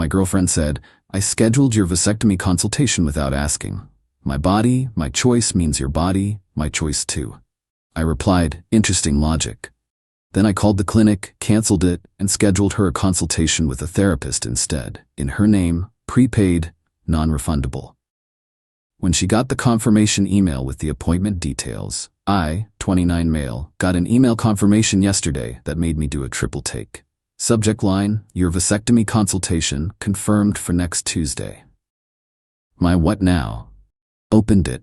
My girlfriend said, I scheduled your vasectomy consultation without asking. My body, my choice means your body, my choice too. I replied, interesting logic. Then I called the clinic, canceled it, and scheduled her a consultation with a therapist instead, in her name, prepaid, non-refundable. When she got the confirmation email with the appointment details, I, 29 male, got an email confirmation yesterday that made me do a triple take. Subject line, your vasectomy consultation confirmed for next Tuesday. My what now? Opened it.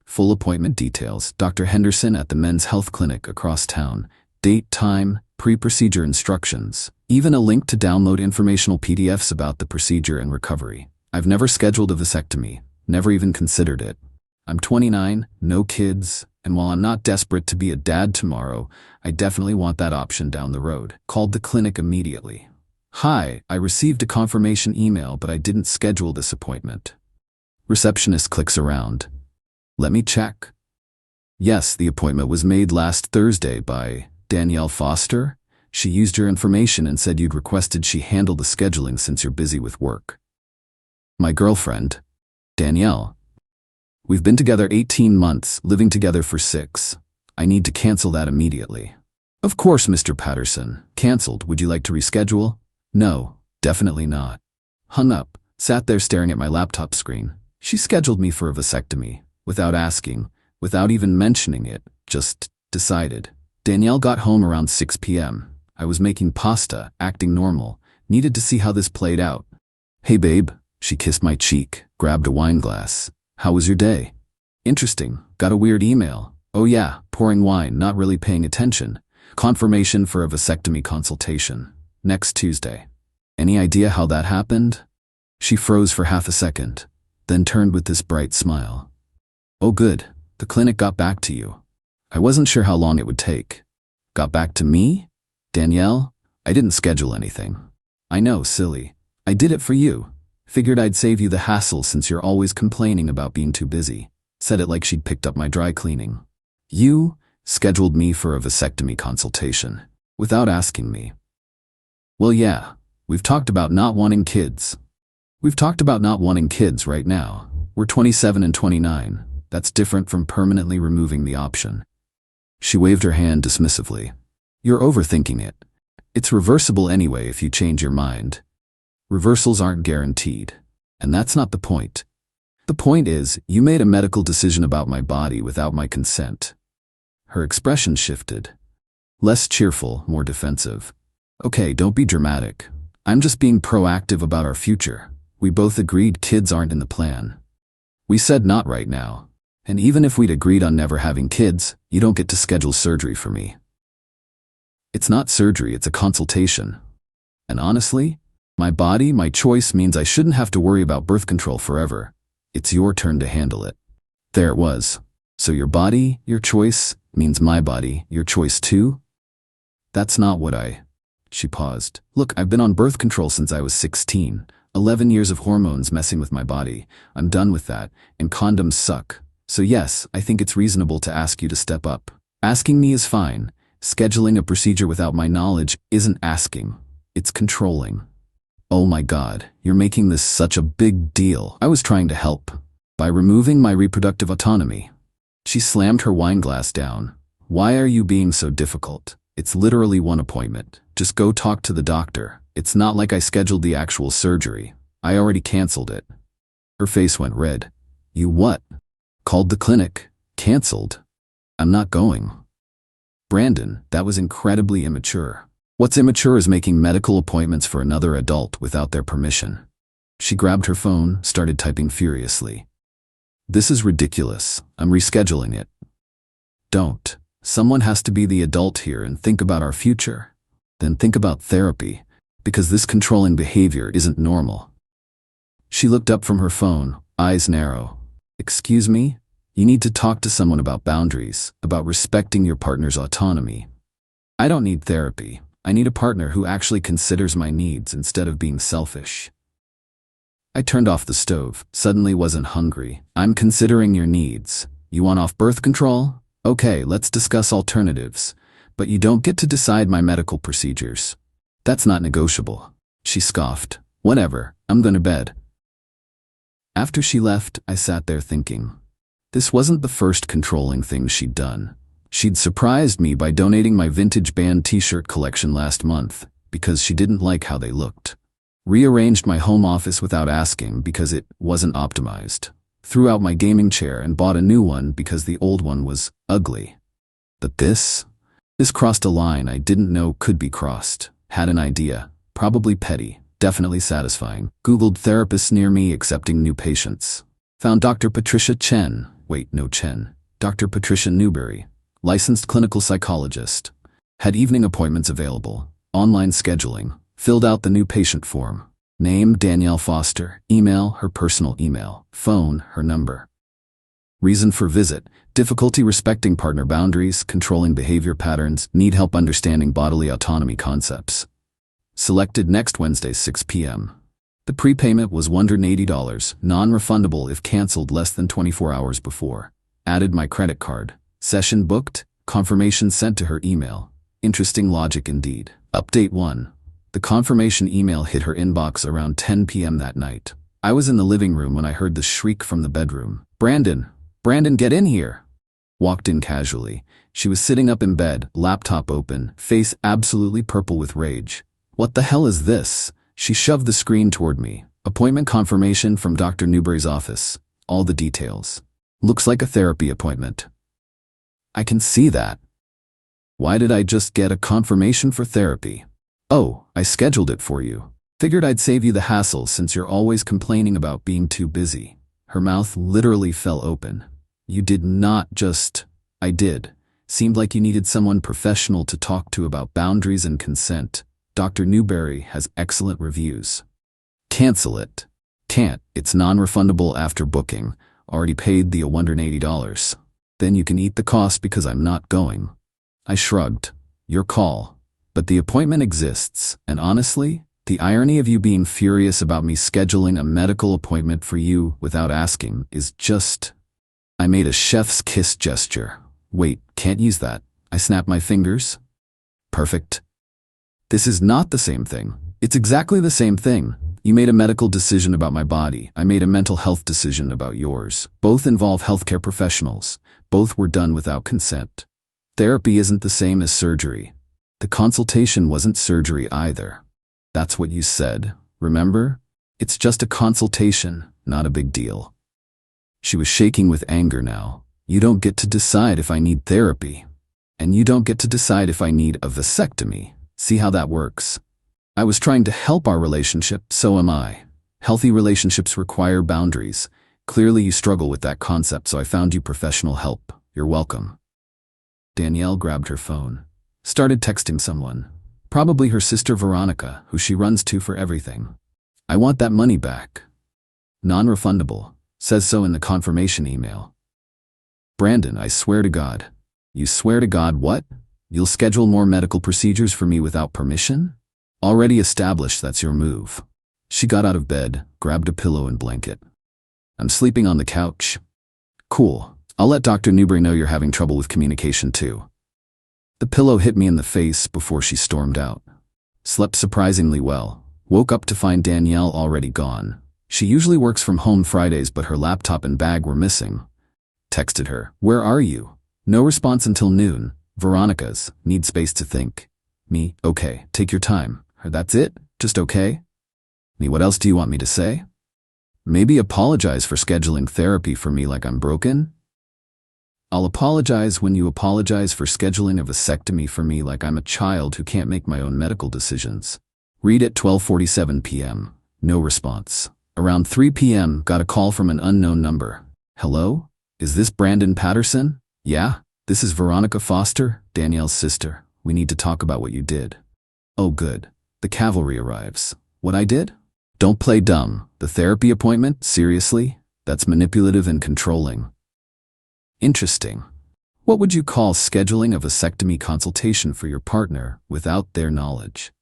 Full appointment details, Dr. Henderson at the Men's Health Clinic across town. Date, time, pre-procedure instructions, even a link to download informational PDFs about the procedure and recovery. I've never scheduled a vasectomy, never even considered it. I'm 29, no kids, and while I'm not desperate to be a dad tomorrow, I definitely want that option down the road. Called the clinic immediately. Hi, I received a confirmation email, but I didn't schedule this appointment. Receptionist clicks around. Let me check. Yes, the appointment was made last Thursday by Danielle Foster. She used your information and said you'd requested she handle the scheduling since you're busy with work. My girlfriend, Danielle. We've been together 18 months, living together for 6. I need to cancel that immediately. Of course, Mr. Patterson. Canceled. Would you like to reschedule? No, definitely not. Hung up, sat there staring at my laptop screen. She scheduled me for a vasectomy, without asking, without even mentioning it, just decided. Danielle got home around 6 p.m. I was making pasta, acting normal, needed to see how this played out. Hey babe, she kissed my cheek, grabbed a wine glass. How was your day? Interesting, got a weird email. Oh yeah, pouring wine, not really paying attention. Confirmation for a vasectomy consultation. Next Tuesday. Any idea how that happened? She froze for half a second, then turned with this bright smile. Oh good, the clinic got back to you. I wasn't sure how long it would take. Got back to me? Danielle? I didn't schedule anything. I know, silly. I did it for you. Figured I'd save you the hassle since you're always complaining about being too busy. Said it like she'd picked up my dry cleaning. You scheduled me for a vasectomy consultation, without asking me. Well yeah, we've talked about not wanting kids. We've talked about not wanting kids right now. We're 27 and 29. That's different from permanently removing the option. She waved her hand dismissively. You're overthinking it. It's reversible anyway if you change your mind. Reversals aren't guaranteed. And that's not the point. The point is, you made a medical decision about my body without my consent. Her expression shifted. Less cheerful, more defensive. Okay, don't be dramatic. I'm just being proactive about our future. We both agreed kids aren't in the plan. We said not right now. And even if we'd agreed on never having kids, you don't get to schedule surgery for me. It's not surgery, it's a consultation. And honestly, my body, my choice means I shouldn't have to worry about birth control forever. It's your turn to handle it. There it was. So your body, your choice, means my body, your choice too? That's not what She paused. Look, I've been on birth control since I was 16. 11 years of hormones messing with my body. I'm done with that, and condoms suck. So yes, I think it's reasonable to ask you to step up. Asking me is fine. Scheduling a procedure without my knowledge isn't asking. It's controlling. Oh my God, you're making this such a big deal. I was trying to help. By removing my reproductive autonomy. She slammed her wine glass down. Why are you being so difficult? It's literally one appointment. Just go talk to the doctor. It's not like I scheduled the actual surgery. I already canceled it. Her face went red. You what? Called the clinic. Canceled. I'm not going. Brandon, that was incredibly immature. What's immature is making medical appointments for another adult without their permission. She grabbed her phone, started typing furiously. This is ridiculous. I'm rescheduling it. Don't. Someone has to be the adult here and think about our future. Then think about therapy, because this controlling behavior isn't normal. She looked up from her phone, eyes narrow. Excuse me? You need to talk to someone about boundaries, about respecting your partner's autonomy. I don't need therapy. I need a partner who actually considers my needs instead of being selfish. I turned off the stove, suddenly wasn't hungry. I'm considering your needs. You want off birth control? Okay, let's discuss alternatives. But you don't get to decide my medical procedures. That's not negotiable. She scoffed. Whatever, I'm going to bed. After she left, I sat there thinking. This wasn't the first controlling thing she'd done. She'd surprised me by donating my vintage band t-shirt collection last month because she didn't like how they looked. Rearranged my home office without asking because it wasn't optimized. Threw out my gaming chair and bought a new one because the old one was ugly. But this crossed a line I didn't know could be crossed. Had an idea, probably petty, definitely satisfying. Googled therapists near me accepting new patients. Found Dr. Patricia Dr. Patricia Newberry, licensed clinical psychologist. Had evening appointments available. Online scheduling. Filled out the new patient form. Name, Danielle Foster. Email, her personal email. Phone, her number. Reason for visit, difficulty respecting partner boundaries, controlling behavior patterns, need help understanding bodily autonomy concepts. Selected next Wednesday, 6 p.m. The prepayment was $180, non-refundable if canceled less than 24 hours before. Added my credit card. Session booked, confirmation sent to her email. Interesting logic indeed. Update 1. The confirmation email hit her inbox around 10 p.m. that night. I was in the living room when I heard the shriek from the bedroom. Brandon, get in here. Walked in casually. She was sitting up in bed, laptop open, face absolutely purple with rage. What the hell is this? She shoved the screen toward me. Appointment confirmation from Dr. Newberry's office. All the details. Looks like a therapy appointment. I can see that. Why did I just get a confirmation for therapy? Oh, I scheduled it for you. Figured I'd save you the hassle since you're always complaining about being too busy. Her mouth literally fell open. You did not just... I did. Seemed like you needed someone professional to talk to about boundaries and consent. Dr. Newberry has excellent reviews. Cancel it. Can't. It's non-refundable after booking. Already paid the $180. Then you can eat the cost because I'm not going. I shrugged. Your call. But the appointment exists, and honestly, the irony of you being furious about me scheduling a medical appointment for you without asking is just... I made a chef's kiss gesture. Wait, can't use that. I snapped my fingers. Perfect. This is not the same thing. It's exactly the same thing. You made a medical decision about my body. I made a mental health decision about yours. Both involve healthcare professionals. Both were done without consent. Therapy isn't the same as surgery. The consultation wasn't surgery either. That's what you said, remember? It's just a consultation, not a big deal. She was shaking with anger now. You don't get to decide if I need therapy. And you don't get to decide if I need a vasectomy. See how that works? I was trying to help our relationship, so am I. Healthy relationships require boundaries. Clearly you struggle with that concept, so I found you professional help. You're welcome. Danielle grabbed her phone. Started texting someone. Probably her sister Veronica, who she runs to for everything. I want that money back. Non-refundable. Says so in the confirmation email. Brandon, I swear to God. You swear to God what? You'll schedule more medical procedures for me without permission? Already established that's your move. She got out of bed, grabbed a pillow and blanket. I'm sleeping on the couch. Cool. I'll let Dr. Newberry know you're having trouble with communication too. The pillow hit me in the face before she stormed out. Slept surprisingly well. Woke up to find Danielle already gone. She usually works from home Fridays, but her laptop and bag were missing. Texted her, "Where are you?" No response until noon. Veronica's, "Need space to think." Me, "Okay, take your time." Her, "That's it? Just okay?" Me, "What else do you want me to say?" Maybe apologize for scheduling therapy for me like I'm broken? I'll apologize when you apologize for scheduling a vasectomy for me like I'm a child who can't make my own medical decisions. Read at 12:47 p.m. No response. Around 3 p.m. got a call from an unknown number. Hello? Is this Brandon Patterson? Yeah? This is Veronica Foster, Danielle's sister. We need to talk about what you did. Oh good. The cavalry arrives. What I did? Don't play dumb. The therapy appointment? Seriously? That's manipulative and controlling. Interesting. What would you call scheduling a vasectomy consultation for your partner without their knowledge?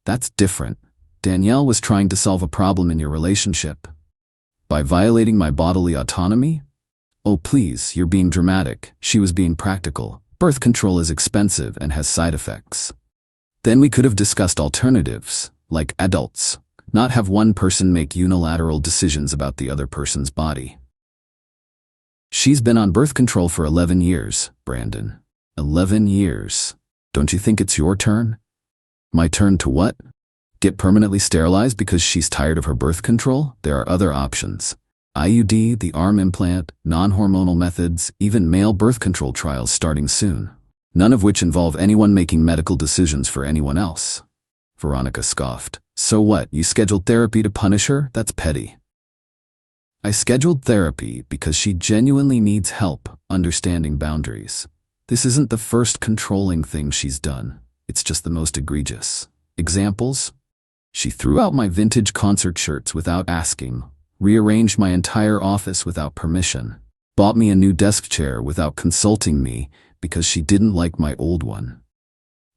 That's different. Danielle was trying to solve a problem in your relationship. By violating my bodily autonomy? Oh please, you're being dramatic. She was being practical. Birth control is expensive and has side effects. Then we could have discussed alternatives, like adults. not have one person make unilateral decisions about the other person's body. She's been on birth control for 11 years, Brandon. 11 years. Don't you think it's your turn? My turn to what? Get permanently sterilized because she's tired of her birth control? There are other options. IUD, the arm implant, non-hormonal methods, even male birth control trials starting soon. None of which involve anyone making medical decisions for anyone else. Veronica scoffed. So what, you scheduled therapy to punish her? That's petty. I scheduled therapy because she genuinely needs help understanding boundaries. This isn't the first controlling thing she's done. It's just the most egregious. Examples? She threw out my vintage concert shirts without asking, rearranged my entire office without permission, bought me a new desk chair without consulting me because she didn't like my old one.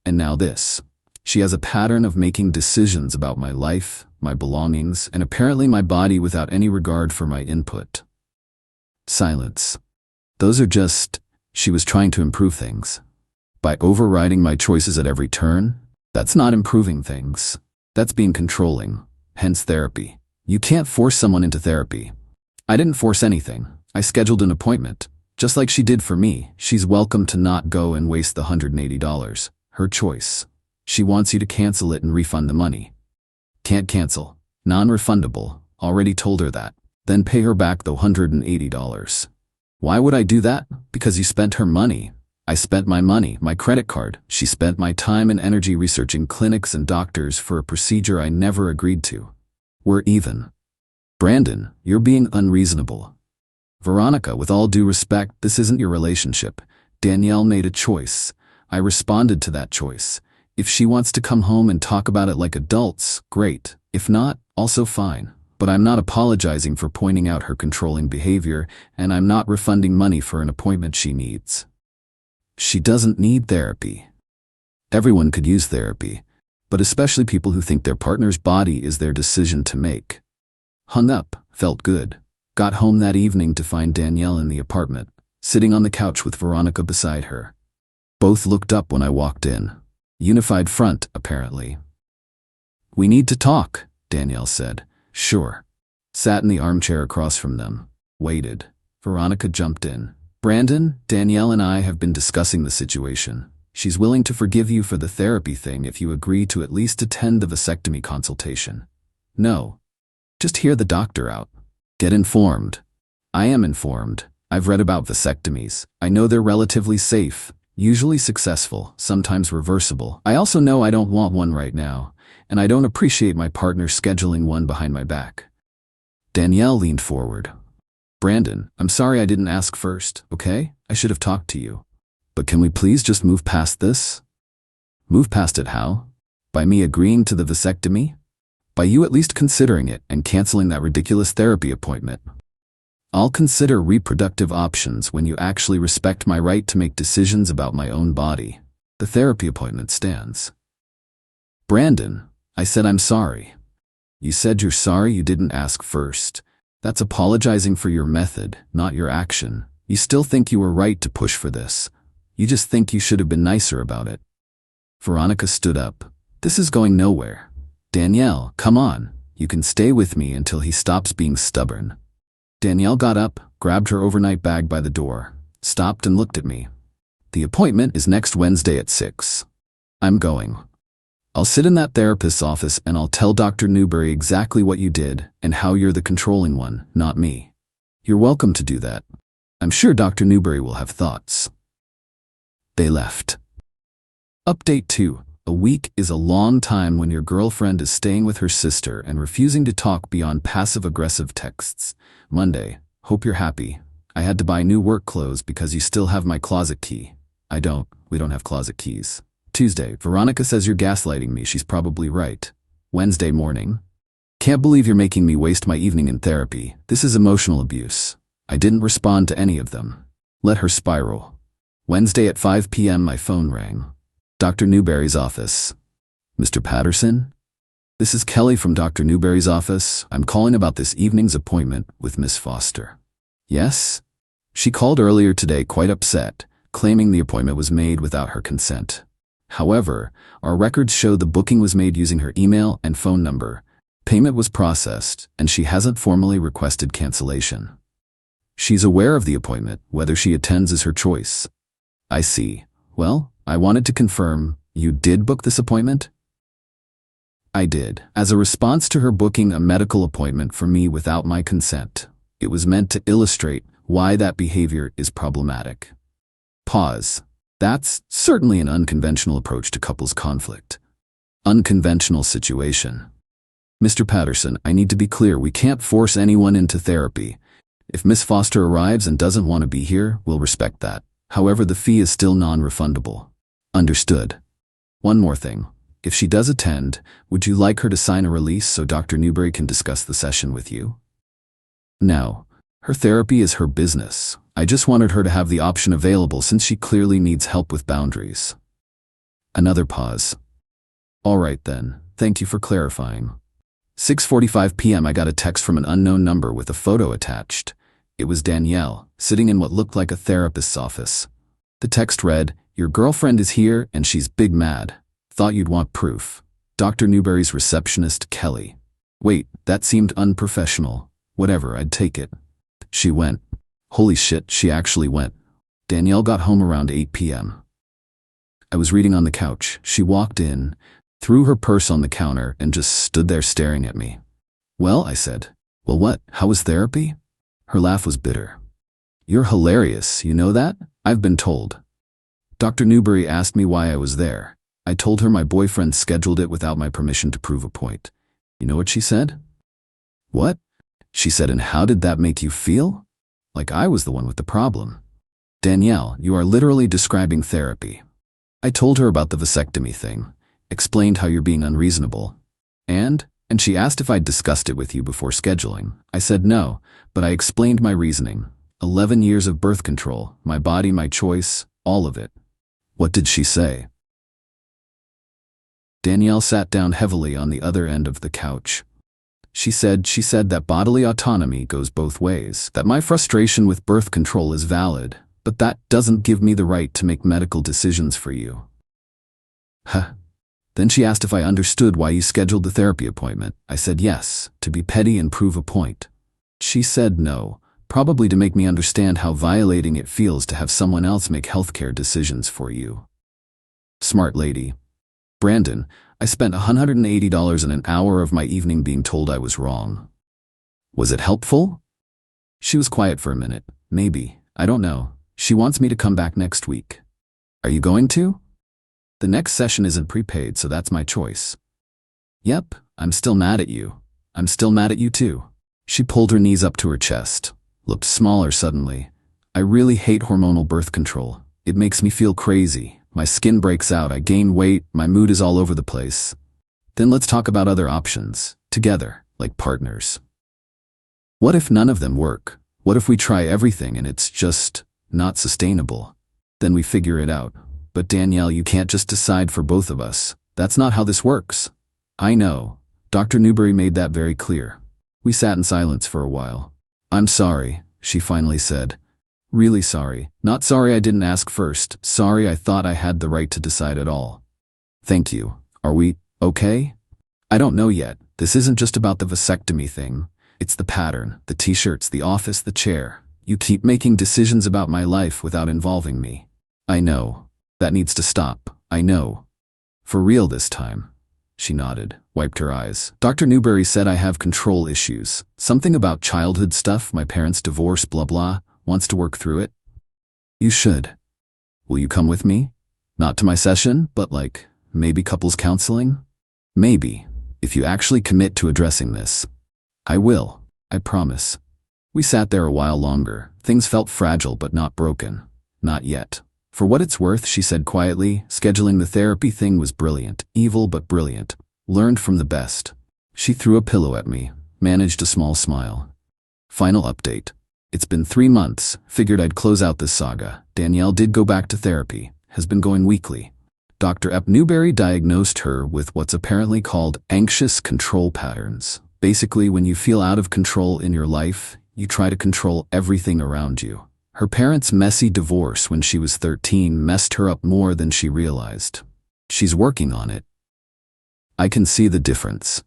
And now this. She has a pattern of making decisions about my life, my belongings, and apparently my body without any regard for my input. Silence. Those are just, she was trying to improve things. By overriding my choices at every turn, that's not improving things. That's being controlling, hence therapy. You can't force someone into therapy. I didn't force anything. I scheduled an appointment. Just like she did for me, she's welcome to not go and waste the $180. Her choice. She wants you to cancel it and refund the money. Can't cancel. Non-refundable. Already told her that. Then pay her back the $180. Why would I do that? Because you spent her money. I spent my money, my credit card. She spent my time and energy researching clinics and doctors for a procedure I never agreed to. We're even. Brandon, you're being unreasonable. Veronica, with all due respect, this isn't your relationship. Danielle made a choice. I responded to that choice. If she wants to come home and talk about it like adults, great. If not, also fine. But I'm not apologizing for pointing out her controlling behavior, and I'm not refunding money for an appointment she needs. She doesn't need therapy. Everyone could use therapy, but especially people who think their partner's body is their decision to make. Hung up, felt good. Got home that evening to find Danielle in the apartment, sitting on the couch with Veronica beside her. Both looked up when I walked in. Unified front, apparently. We need to talk, Danielle said. Sure. Sat in the armchair across from them. Waited. Veronica jumped in. Brandon, Danielle and I have been discussing the situation. She's willing to forgive you for the therapy thing if you agree to at least attend the vasectomy consultation. No. Just hear the doctor out. Get informed. I am informed. I've read about vasectomies. I know they're relatively safe. Usually successful, sometimes reversible. I also know I don't want one right now, and I don't appreciate my partner scheduling one behind my back. Danielle leaned forward. Brandon, I'm sorry I didn't ask first, okay? I should have talked to you. But can we please just move past this? Move past it how? By me agreeing to the vasectomy? By you at least considering it and canceling that ridiculous therapy appointment. I'll consider reproductive options when you actually respect my right to make decisions about my own body. The therapy appointment stands. Brandon, I said I'm sorry. You said you're sorry you didn't ask first. That's apologizing for your method, not your action. You still think you were right to push for this. You just think you should have been nicer about it. Veronica stood up. This is going nowhere. Danielle, come on. You can stay with me until he stops being stubborn. Danielle got up, grabbed her overnight bag by the door, stopped and looked at me. The appointment is next Wednesday at 6. I'm going. I'll sit in that therapist's office and I'll tell Dr. Newberry exactly what you did and how you're the controlling one, not me. You're welcome to do that. I'm sure Dr. Newberry will have thoughts. They left. Update 2. A week is a long time when your girlfriend is staying with her sister and refusing to talk beyond passive-aggressive texts. Monday. Hope you're happy. I had to buy new work clothes because you still have my closet key. I don't. We don't have closet keys. Tuesday. Veronica says you're gaslighting me. She's probably right. Wednesday morning. Can't believe you're making me waste my evening in therapy. This is emotional abuse. I didn't respond to any of them. Let her spiral. Wednesday at 5 p.m. my phone rang. Dr. Newberry's office. Mr. Patterson? This is Qley from Dr. Newberry's office. I'm calling about this evening's appointment with Miss Foster. Yes? She called earlier today quite upset, claiming the appointment was made without her consent. However, our records show the booking was made using her email and phone number. Payment was processed, and she hasn't formally requested cancellation. She's aware of the appointment. Whether she attends is her choice. I see. Well, I wanted to confirm, you did book this appointment? I did, as a response to her booking a medical appointment for me without my consent. It was meant to illustrate why that behavior is problematic. Pause. That's certainly an unconventional approach to couples conflict. Unconventional situation. Mr. Patterson, I need to be clear, we can't force anyone into therapy. If Miss Foster arrives and doesn't want to be here, we'll respect that. However, the fee is still non-refundable. Understood. One more thing. If she does attend, would you like her to sign a release so Dr. Newberry can discuss the session with you? No. Her therapy is her business. I just wanted her to have the option available since she clearly needs help with boundaries. Another pause. All right then, thank you for clarifying. 6:45 p.m. I got a text from an unknown number with a photo attached. It was Danielle, sitting in what looked like a therapist's office. The text read, "Your girlfriend is here and she's big mad. Thought you'd want proof. Dr. Newberry's receptionist, Qley." Wait, that seemed unprofessional. Whatever, I'd take it. She went. Holy shit, she actually went. Danielle got home around 8 p.m. I was reading on the couch. She walked in, threw her purse on the counter, and just stood there staring at me. Well, I said. Well, what? How was therapy? Her laugh was bitter. You're hilarious, you know that? I've been told. Dr. Newberry asked me why I was there. I told her my boyfriend scheduled it without my permission to prove a point. You know what she said? What? She said, and how did that make you feel? Like I was the one with the problem. Danielle, you are literally describing therapy. I told her about the vasectomy thing, explained how you're being unreasonable. And she asked if I'd discussed it with you before scheduling. I said no, but I explained my reasoning. 11 years of birth control, my body, my choice, all of it. What did she say? Danielle sat down heavily on the other end of the couch. She said that bodily autonomy goes both ways, that my frustration with birth control is valid, but that doesn't give me the right to make medical decisions for you. Huh. Then she asked if I understood why you scheduled the therapy appointment. I said yes, to be petty and prove a point. She said no, probably to make me understand how violating it feels to have someone else make healthcare decisions for you. Smart lady. Brandon, I spent $180 in an hour of my evening being told I was wrong. Was it helpful? She was quiet for a minute. Maybe. I don't know. She wants me to come back next week. Are you going to? The next session isn't prepaid, so that's my choice. Yep, I'm still mad at you. I'm still mad at you too. She pulled her knees up to her chest, looked smaller suddenly. I really hate hormonal birth control. It makes me feel crazy. My skin breaks out, I gain weight, my mood is all over the place. Then let's talk about other options, together, like partners. What if none of them work? What if we try everything and it's just not sustainable? Then we figure it out. But Danielle, you can't just decide for both of us. That's not how this works. I know. Dr. Newberry made that very clear. We sat in silence for a while. I'm sorry, she finally said. Really sorry. Not sorry I didn't ask first. Sorry I thought I had the right to decide at all. Thank you. Are we okay? I don't know yet. This isn't just about the vasectomy thing. It's the pattern, the t-shirts, the office, the chair. You keep making decisions about my life without involving me. I know. That needs to stop. I know. For real this time. She nodded, wiped her eyes. Dr. Newberry said I have control issues. Something about childhood stuff, my parents' divorce, blah blah. Wants to work through it? You should. Will you come with me? Not to my session, but like, maybe couples counseling? Maybe, if you actually commit to addressing this. I will, I promise. We sat there a while longer. Things felt fragile but not broken. Not yet. For what it's worth, she said quietly, scheduling the therapy thing was brilliant, evil but brilliant. Learned from the best. She threw a pillow at me, managed a small smile. Final update. It's been 3 months, figured I'd close out this saga. Danielle did go back to therapy, has been going weekly. Dr. Newberry diagnosed her with what's apparently called anxious control patterns. Basically, when you feel out of control in your life, you try to control everything around you. Her parents' messy divorce when she was 13 messed her up more than she realized. She's working on it. I can see the difference.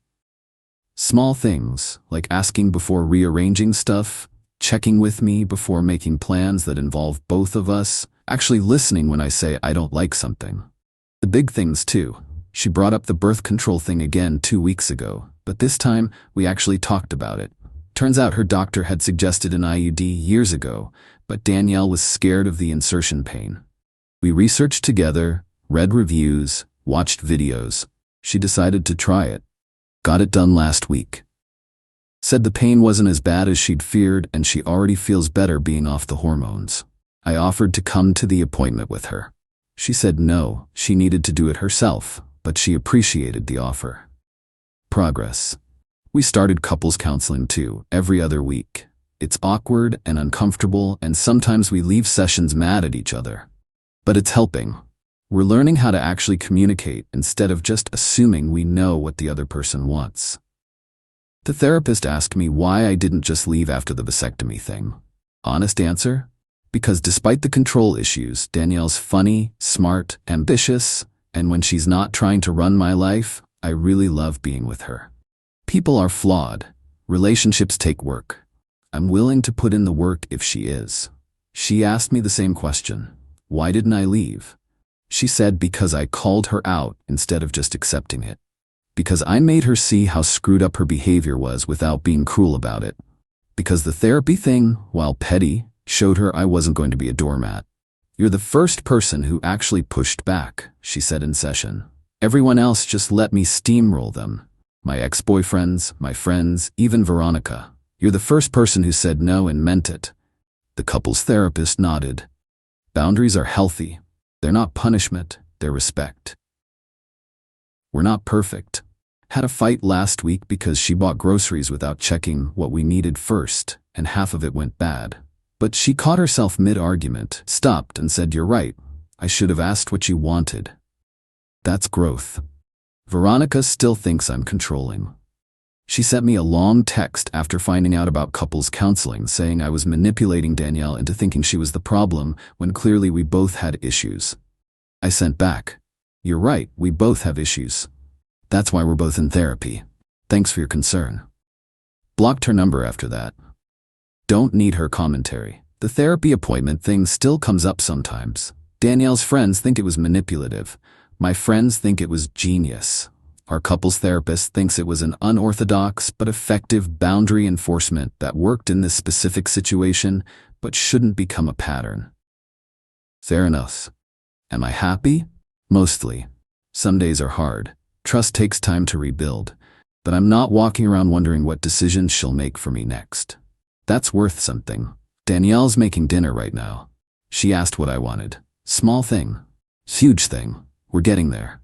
Small things, like asking before rearranging stuff, checking with me before making plans that involve both of us, actually listening when I say I don't like something. The big things too. She brought up the birth control thing again 2 weeks ago, but this time we actually talked about it. Turns out her doctor had suggested an IUD years ago, but Danielle was scared of the insertion pain. We researched together, read reviews, watched videos. She decided to try it. Got it done last week. Said the pain wasn't as bad as she'd feared and she already feels better being off the hormones. I offered to come to the appointment with her. She said no, she needed to do it herself, but she appreciated the offer. Progress. We started couples counseling too, every other week. It's awkward and uncomfortable, and sometimes we leave sessions mad at each other. But it's helping. We're learning how to actually communicate instead of just assuming we know what the other person wants. The therapist asked me why I didn't just leave after the vasectomy thing. Honest answer? Because despite the control issues, Danielle's funny, smart, ambitious, and when she's not trying to run my life, I really love being with her. People are flawed. Relationships take work. I'm willing to put in the work if she is. She asked me the same question. Why didn't I leave? She said because I called her out instead of just accepting it. Because I made her see how screwed up her behavior was without being cruel about it. Because the therapy thing, while petty, showed her I wasn't going to be a doormat. You're the first person who actually pushed back, she said in session. Everyone else just let me steamroll them. My ex-boyfriends, my friends, even Veronica. You're the first person who said no and meant it. The couple's therapist nodded. Boundaries are healthy. They're not punishment, they're respect. We're not perfect. Had a fight last week because she bought groceries without checking what we needed first, and half of it went bad. But she caught herself mid-argument, stopped and said, "You're right. I should have asked what you wanted." That's growth. Veronica still thinks I'm controlling. She sent me a long text after finding out about couples counseling saying I was manipulating Danielle into thinking she was the problem when clearly we both had issues. I sent back, "You're right, we both have issues. That's why we're both in therapy. Thanks for your concern." Blocked her number after that. Don't need her commentary. The therapy appointment thing still comes up sometimes. Danielle's friends think it was manipulative. My friends think it was genius. Our couples therapist thinks it was an unorthodox but effective boundary enforcement that worked in this specific situation but shouldn't become a pattern. Fair enough. Am I happy? Mostly. Some days are hard. Trust takes time to rebuild, but I'm not walking around wondering what decisions she'll make for me next. That's worth something. Danielle's making dinner right now. She asked what I wanted. Small thing. Huge thing. We're getting there.